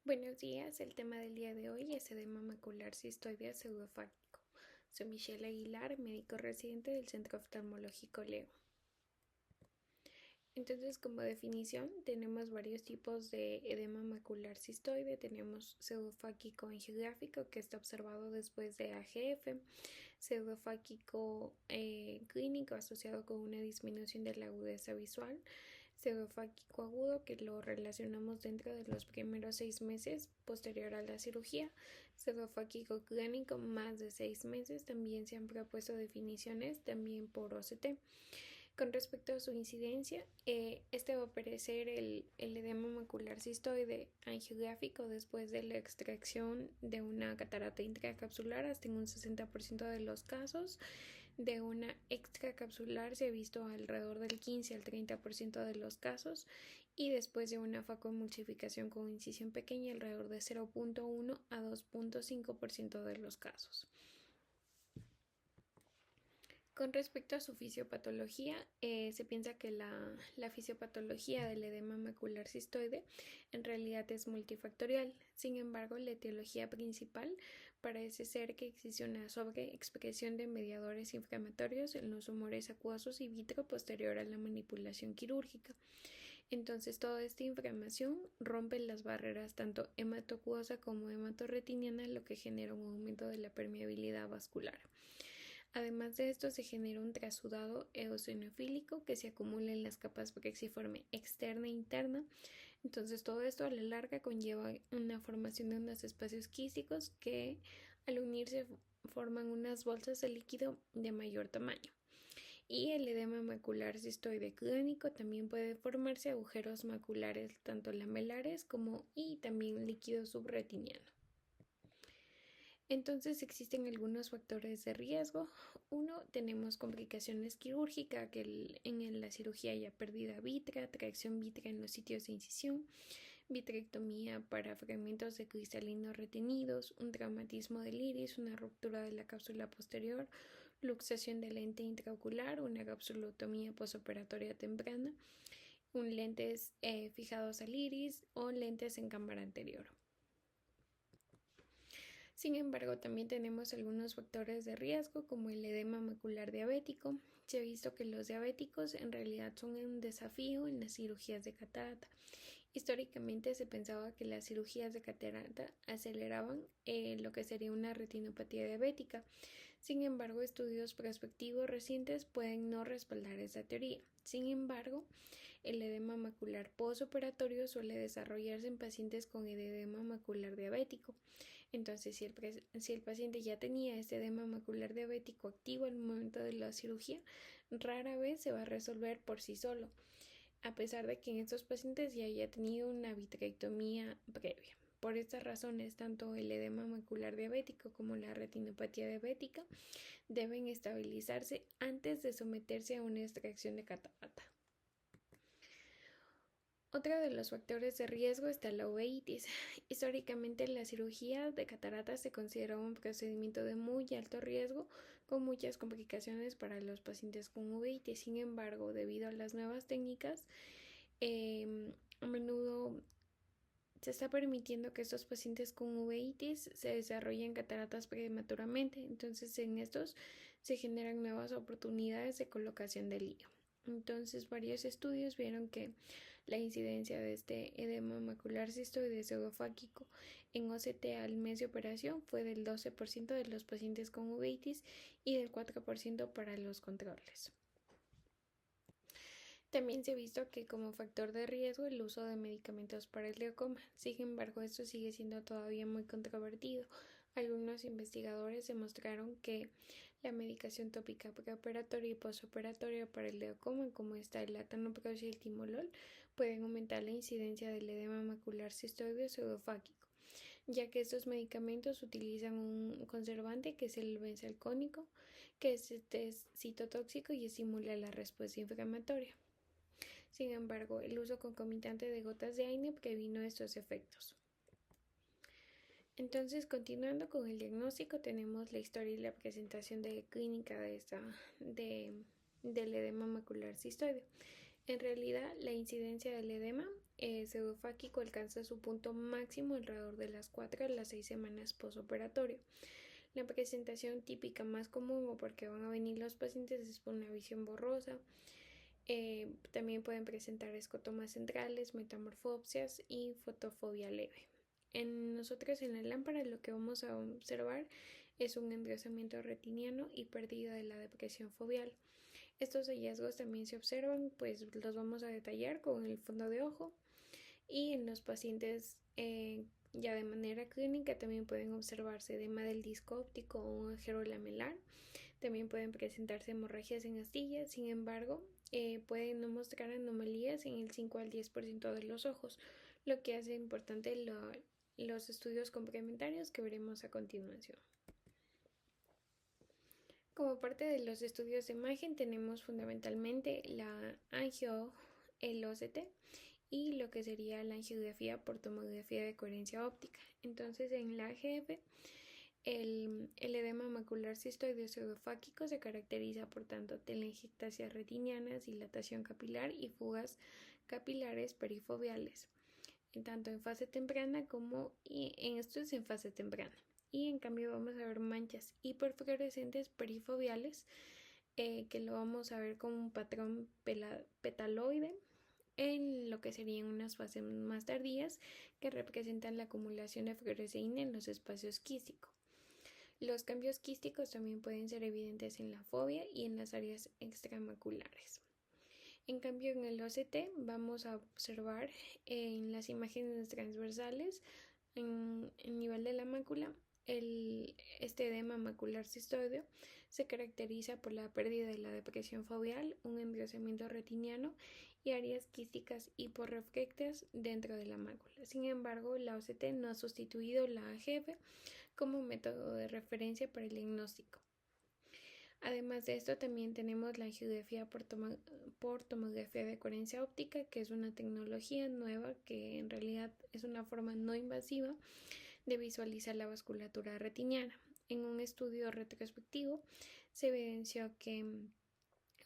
Buenos días, el tema del día de hoy es edema macular cistoidea pseudofágico. Soy Michelle Aguilar, médico residente del Centro Oftalmológico Leo. Entonces, como definición, tenemos varios tipos de edema macular cistoide. Tenemos pseudofágico angiográfico, que está observado después de AGF, pseudofágico clínico asociado con una disminución de la agudeza visual, pseudofágico agudo, que lo relacionamos dentro de los primeros 6 meses posterior a la cirugía, pseudofágico clínico más de 6 meses. También se han propuesto definiciones también por OCT. Con respecto a su incidencia, este va a aparecer el edema macular cistoide angiográfico después de la extracción de una catarata intracapsular hasta en un 60% de los casos. De una extracapsular se ha visto alrededor del 15 al 30% de los casos, y después de una facomulsificación con incisión pequeña alrededor de 0.1 a 2.5% de los casos. Con respecto a su fisiopatología, se piensa que la fisiopatología del edema macular cistoide en realidad es multifactorial. Sin embargo, la etiología principal parece ser que existe una sobreexpresión de mediadores inflamatorios en los humores acuosos y vitro posterior a la manipulación quirúrgica. Entonces, toda esta inflamación rompe las barreras tanto hematoacuosa como hematorretiniana, lo que genera un aumento de la permeabilidad vascular. Además de esto, se genera un trasudado eosinofílico que se acumula en las capas plexiforme externa e interna. Entonces, todo esto a la larga conlleva una formación de unos espacios quísticos que, al unirse, forman unas bolsas de líquido de mayor tamaño. Y el edema macular cistoide clínico también puede formarse agujeros maculares, tanto lamelares como y también líquido subretiniano. Entonces existen algunos factores de riesgo. Uno, tenemos complicaciones quirúrgicas, que en la cirugía haya pérdida vítrea, tracción vítrea en los sitios de incisión, vitrectomía para fragmentos de cristalino retenidos, un traumatismo del iris, una ruptura de la cápsula posterior, luxación del lente intraocular, una capsulotomía posoperatoria temprana, un lentes fijados al iris o lentes en cámara anterior. Sin embargo, también tenemos algunos factores de riesgo como el edema macular diabético. Se ha visto que los diabéticos en realidad son un desafío en las cirugías de catarata. Históricamente se pensaba que las cirugías de catarata aceleraban lo que sería una retinopatía diabética. Sin embargo, estudios prospectivos recientes pueden no respaldar esa teoría. Sin embargo, el edema macular postoperatorio suele desarrollarse en pacientes con edema macular diabético. Entonces, si el paciente ya tenía este edema macular diabético activo al momento de la cirugía, rara vez se va a resolver por sí solo, a pesar de que en estos pacientes ya haya tenido una vitrectomía previa. Por estas razones, tanto el edema macular diabético como la retinopatía diabética deben estabilizarse antes de someterse a una extracción de catarata. Otro de los factores de riesgo está la uveitis. Históricamente, la cirugía de cataratas se consideraba un procedimiento de muy alto riesgo, con muchas complicaciones para los pacientes con uveitis. Sin embargo, debido a las nuevas técnicas, a menudo se está permitiendo que estos pacientes con uveitis se desarrollen cataratas prematuramente. Entonces, en estos se generan nuevas oportunidades de colocación del IO. Entonces, varios estudios vieron que la incidencia de este edema macular cistoide pseudofágico en OCT al mes de operación fue del 12% de los pacientes con uveitis y del 4% para los controles. También se ha visto que como factor de riesgo el uso de medicamentos para el glaucoma. Sin embargo, esto sigue siendo todavía muy controvertido. Algunos investigadores demostraron que la medicación tópica preoperatoria y postoperatoria para el glaucoma, como está el latanoprost y el timolol, pueden aumentar la incidencia del edema macular cistoide pseudofágico, ya que estos medicamentos utilizan un conservante que es el benzalcónico, que es citotóxico y estimula la respuesta inflamatoria. Sin embargo, el uso concomitante de gotas de AINE previno estos efectos. Entonces, continuando con el diagnóstico, tenemos la historia y la presentación clínica del edema macular cistoide. En realidad, la incidencia del edema pseudofáquico alcanza su punto máximo alrededor de las 4 a las 6 semanas postoperatorio. La presentación típica más común o porque van a venir los pacientes es por una visión borrosa. También pueden presentar escotomas centrales, metamorfopsias y fotofobia leve. En nosotros en la lámpara lo que vamos a observar es un engrosamiento retiniano y pérdida de la depresión foveal. Estos hallazgos también se observan, pues los vamos a detallar con el fondo de ojo, y en los pacientes ya de manera clínica también pueden observarse edema del disco óptico o un agujero lamelar. También pueden presentarse hemorragias en astillas, sin embargo, pueden no mostrar anomalías en el 5 al 10% de los ojos, lo que hace importante los estudios complementarios que veremos a continuación. Como parte de los estudios de imagen tenemos fundamentalmente la angio, el OCT y lo que sería la angiografía por tomografía de coherencia óptica. Entonces en la AGF el edema macular cistoideo pseudofáquico se caracteriza por tanto telangiectasias retinianas, dilatación capilar y fugas capilares perifoveales, tanto en fase temprana como en estos en fase temprana. Y en cambio vamos a ver manchas hiperfluorescentes perifoveales, que lo vamos a ver como un patrón petaloide en lo que serían unas fases más tardías que representan la acumulación de fluoresceína en los espacios quísticos. Los cambios quísticos también pueden ser evidentes en la fobia y en las áreas extramaculares. En cambio, en el OCT vamos a observar en las imágenes transversales, en el nivel de la mácula, este edema macular cistoideo se caracteriza por la pérdida de la depresión foveal, un engrosamiento retiniano y áreas quísticas hiporreflectas dentro de la mácula. Sin embargo, la OCT no ha sustituido la AGF como método de referencia para el diagnóstico. Además de esto, también tenemos la angiografía por tomografía de coherencia óptica, que es una tecnología nueva que en realidad es una forma no invasiva de visualizar la vasculatura retiniana. En un estudio retrospectivo se evidenció que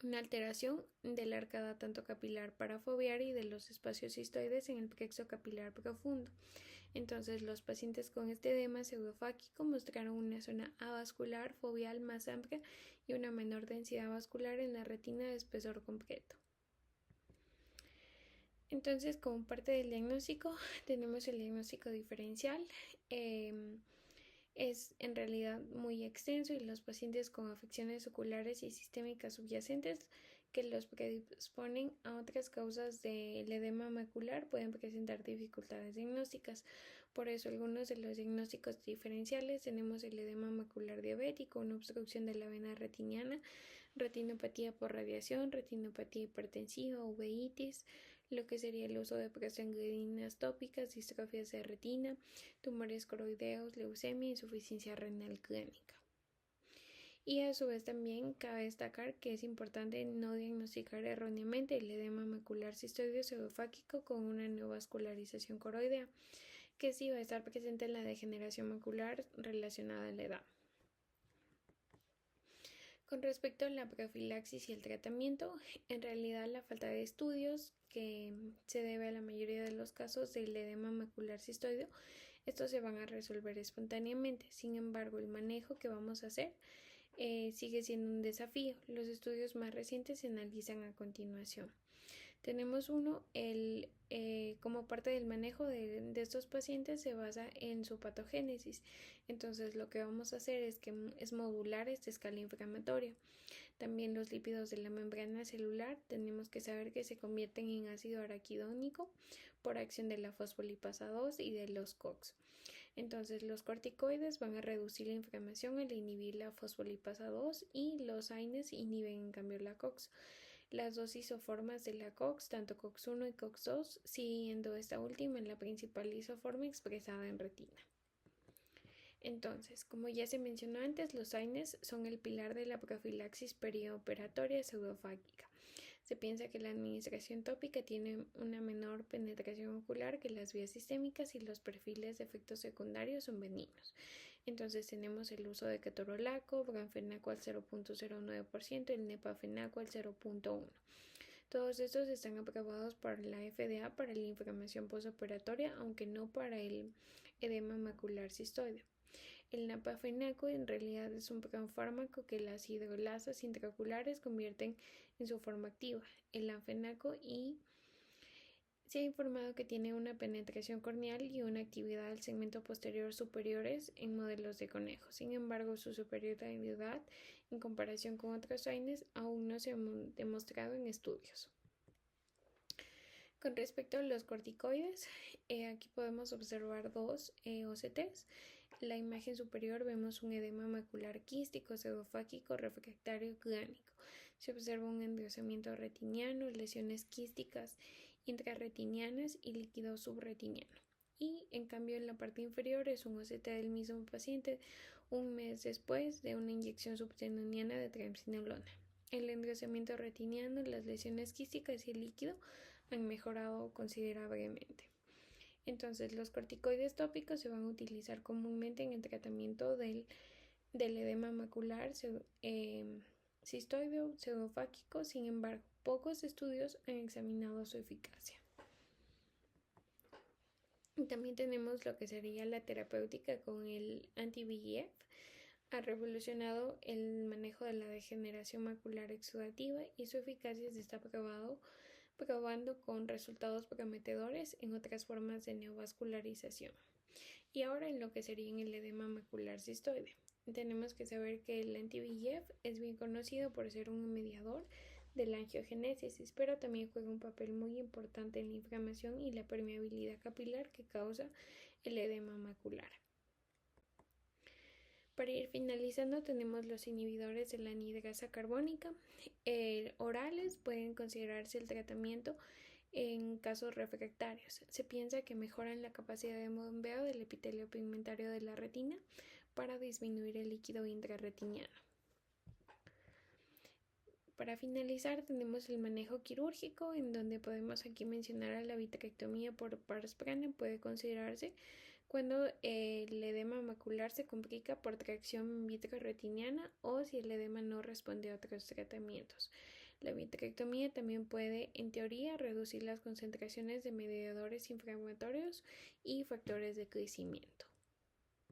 una alteración de la arcada tanto capilar parafoveal y de los espacios cistoides en el plexo capilar profundo. Entonces, los pacientes con este edema pseudofáquico mostraron una zona avascular foveal más amplia y una menor densidad vascular en la retina de espesor completo. Entonces, como parte del diagnóstico, tenemos el diagnóstico diferencial. Es en realidad muy extenso y los pacientes con afecciones oculares y sistémicas subyacentes que los predisponen a otras causas del edema macular pueden presentar dificultades diagnósticas. Por eso, algunos de los diagnósticos diferenciales tenemos el edema macular diabético, una obstrucción de la vena retiniana, retinopatía por radiación, retinopatía hipertensiva, uveitis, lo que sería el uso de prostaglandinas tópicas, distrofias de retina, tumores coroideos, leucemia y insuficiencia renal crónica. Y a su vez también cabe destacar que es importante no diagnosticar erróneamente el edema macular cistoideo pseudofáquico con una neovascularización coroidea, que sí va a estar presente en la degeneración macular relacionada a la edad. Con respecto a la profilaxis y el tratamiento, en realidad la falta de estudios que se debe a la mayoría de los casos del edema macular cistoideo, estos se van a resolver espontáneamente. Sin embargo, el manejo que vamos a hacer sigue siendo un desafío. Los estudios más recientes se analizan a continuación. Tenemos uno, como parte del manejo de estos pacientes se basa en su patogénesis. Entonces lo que vamos a hacer es modular esta escala inflamatoria. También los lípidos de la membrana celular tenemos que saber que se convierten en ácido araquidónico por acción de la fosfolipasa 2 y de los COX. Entonces los corticoides van a reducir la inflamación al inhibir la fosfolipasa 2 y los AINES inhiben en cambio la COX. Las dos isoformas de la COX, tanto COX1 y COX2, siguiendo esta última en la principal isoforma expresada en retina. Entonces, como ya se mencionó antes, los AINES son el pilar de la profilaxis perioperatoria pseudofáquica. Se piensa que la administración tópica tiene una menor penetración ocular que las vías sistémicas y los perfiles de efectos secundarios son benignos. Entonces tenemos el uso de ketorolaco, branfenaco al 0.09% y el nepafenaco al 0.1%. Todos estos están aprobados por la FDA para la inflamación postoperatoria, aunque no para el edema macular cistoide. El napafenaco en realidad es un fármaco que las hidrolasas intraoculares convierten en su forma activa, el lanfenaco, y se ha informado que tiene una penetración corneal y una actividad del segmento posterior superiores en modelos de conejos. Sin embargo, su superioridad en comparación con otros AINES aún no se ha demostrado en estudios. Con respecto a los corticoides, aquí podemos observar dos OCTs. En la imagen superior vemos un edema macular quístico, pseudofáquico, refractario clánico. Se observa un engrosamiento retiniano, lesiones quísticas intrarretinianas y líquido subretiniano. Y en cambio en la parte inferior es un OCT del mismo paciente un mes después de una inyección subtenoniana de triamcinolona. El engrosamiento retiniano, las lesiones quísticas y el líquido han mejorado considerablemente. Entonces, los corticoides tópicos se van a utilizar comúnmente en el tratamiento del edema macular cistoide o pseudofáquico. Sin embargo, pocos estudios han examinado su eficacia. También tenemos lo que sería la terapéutica con el anti-VEGF. Ha revolucionado el manejo de la degeneración macular exudativa y su eficacia se está probando con resultados prometedores en otras formas de neovascularización. Y ahora en lo que sería en el edema macular cistoide. Tenemos que saber que el anti-VEGF es bien conocido por ser un mediador de la angiogénesis, pero también juega un papel muy importante en la inflamación y la permeabilidad capilar que causa el edema macular. Para ir finalizando, tenemos los inhibidores de la anhidrasa carbónica. Orales pueden considerarse el tratamiento en casos refractarios. Se piensa que mejoran la capacidad de bombeo del epitelio pigmentario de la retina para disminuir el líquido intrarretiniano. Para finalizar, tenemos el manejo quirúrgico, en donde podemos aquí mencionar a la vitrectomía por Parsprane. Puede considerarse cuando el edema macular se complica por tracción vitro-retiniana o si el edema no responde a otros tratamientos. La vitrectomía también puede, en teoría, reducir las concentraciones de mediadores inflamatorios y factores de crecimiento.